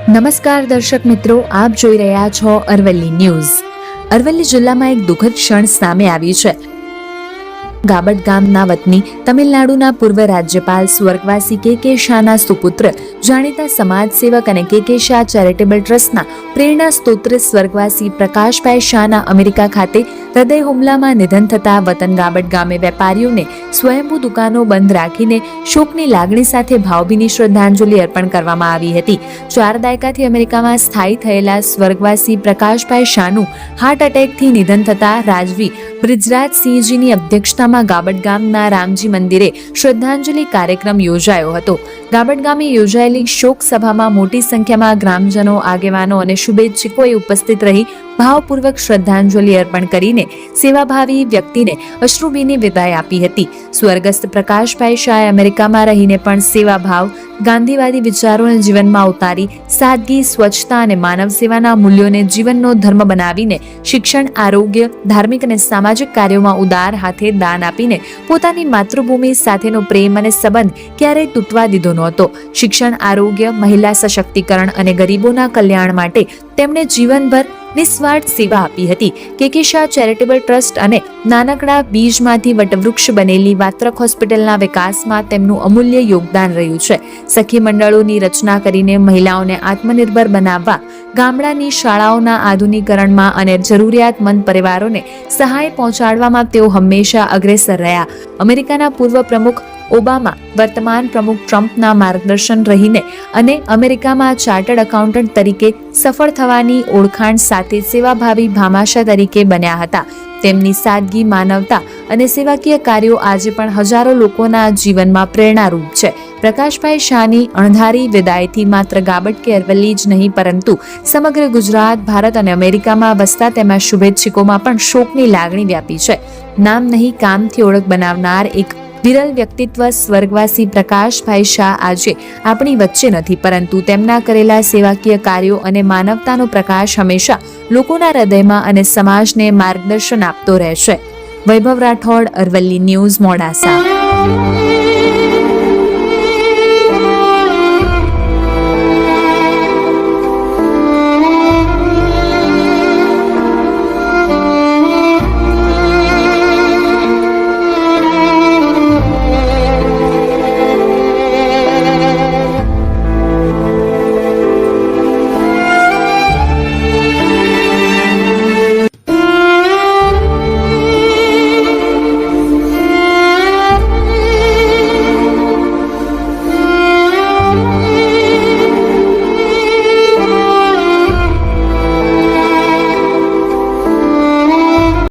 નમસ્કાર દર્શક મિત્રો, આપ જોઈ રહ્યા છો અરવલ્લી ન્યૂઝ। અરવલ્લી જિલ્લામાં એક દુઃખદ ક્ષણ સામે આવી છે। ગાબડ ગામના વતની તમિલનાડુના પૂર્વ રાજ્યપાલ સ્વર્ગવાસી કે શાહના સુપુત્ર, જાણીતા સમાજ સેવક અને કે શાહ ચેરિટેબલ ટ્રસ્ટના પ્રેરણા સ્ત્રોત સ્વર્ગવાસી પ્રકાશભાઈ શાહના અમેરિકા ખાતે હૃદય હુમલામાં નિધન થતા વતન ગાબડ ગામે વેપારીઓને સ્વયંભૂ દુકાનો બંધ રાખીને શોકની લાગણી સાથે ભાવભીની શ્રદ્ધાંજલિ અર્પણ કરવામાં આવી હતી। 4 દાયકાથી અમેરિકામાં સ્થાયી થયેલા સ્વર્ગવાસી પ્રકાશભાઈ શાહનું હાર્ટ એટેકથી નિધન થતા રાજવી બ્રિજરાજસિંહજીની અધ્યક્ષતામાં ગાબડ ગામના રામજી મંદિરે શ્રદ્ધાંજલિ કાર્યક્રમ યોજાયો હતો। ગાબડ ગામે યોજાયેલી શોક સભામાં મોટી સંખ્યામાં ગ્રામજનો, આગેવાનો અને શુભેચ્છકોએ ઉપસ્થિત રહી ભાવપૂર્વક શ્રદ્ધાંજલિ અર્પણ કરીને સેવાભાવી વ્યક્તિને અશ્રુભીની વિદાય આપી હતી। સ્વર્ગસ્થ પ્રકાશભાઈ શાહે અમેરિકામાં રહીને પણ સેવાભાવ, ગાંધીવાદી વિચારોને જીવનમાં ઉતારી સાદગી, સ્વચ્છતા અને માનવ સેવાના મૂલ્યોને જીવનનો ધર્મ બનાવીને શિક્ષણ, આરોગ્ય, ધાર્મિક અને સામાજિક કાર્યોમાં ઉદાર હાથે દાન આપીને પોતાની માતૃભૂમિ સાથેનો પ્રેમ અને સંબંધ ક્યારેય તૂટવા દીધો નહોતો। શિક્ષણ, આરોગ્ય, મહિલા સશક્તિકરણ અને ગરીબોના કલ્યાણ માટે તેમણે જીવનભર નિસ્વાર્થ સેવા આપી હતી। કે શાહ ચેરિટેબલ ટ્રસ્ટ અને નાનકડા બીજમાંથી વટવૃક્ષ બનેલી વાત્રક હોસ્પિટલના વિકાસમાં તેમનું અમૂલ્ય યોગદાન રહ્યું છે। સખી મંડળોની રચના કરીને મહિલાઓને આત્મનિર્ભર બનાવવા, ગામડાની શાળાઓના આધુનિકરણમાં અને જરૂરિયાતમંદ પરિવારોને સહાય પહોંચાડવામાં તેઓ હંમેશા અગ્રેસર રહ્યા। અમેરિકાના પૂર્વ પ્રમુખ ઓબામા, વર્તમાન પ્રમુખ ટ્રમ્પના માર્ગદર્શન રહીને અને અમેરિકામાં ચાર્ટર્ડ એકાઉન્ટન્ટ તરીકે સફળ થવાની ઓળખાણ સાથે સેવાભાવી ભામાશા તરીકે બન્યા હતા। તેમની સાદગી, માનવતા અને સેવાકીય કાર્યો આજે પણ હજારો લોકોના જીવનમાં પ્રેરણારૂપ છે। પ્રકાશભાઈ શાહની અણધારી વિદાયથી માત્ર ગાબડ કે અરવલ્લી જ નહીં, પરંતુ સમગ્ર ગુજરાત, ભારત અને અમેરિકામાં વસતા તેમાં શુભેચ્છકોમાં પણ શોકની લાગણી વ્યાપી છે। નામ નહીં, કામથી ઓળખ બનાવનાર એક વિરલ વ્યક્તિત્વ સ્વર્ગવાસી પ્રકાશભાઈ શાહ આજે આપણી વચ્ચે નથી, પરંતુ તેમના કરેલા સેવાકીય કાર્યો અને માનવતાનો પ્રકાશ હંમેશા લોકોના હૃદયમાં અને સમાજને માર્ગદર્શન આપતો રહેશે। વૈભવ રાઠોડ, અરવલ્લી ન્યૂઝ, મોડાસા।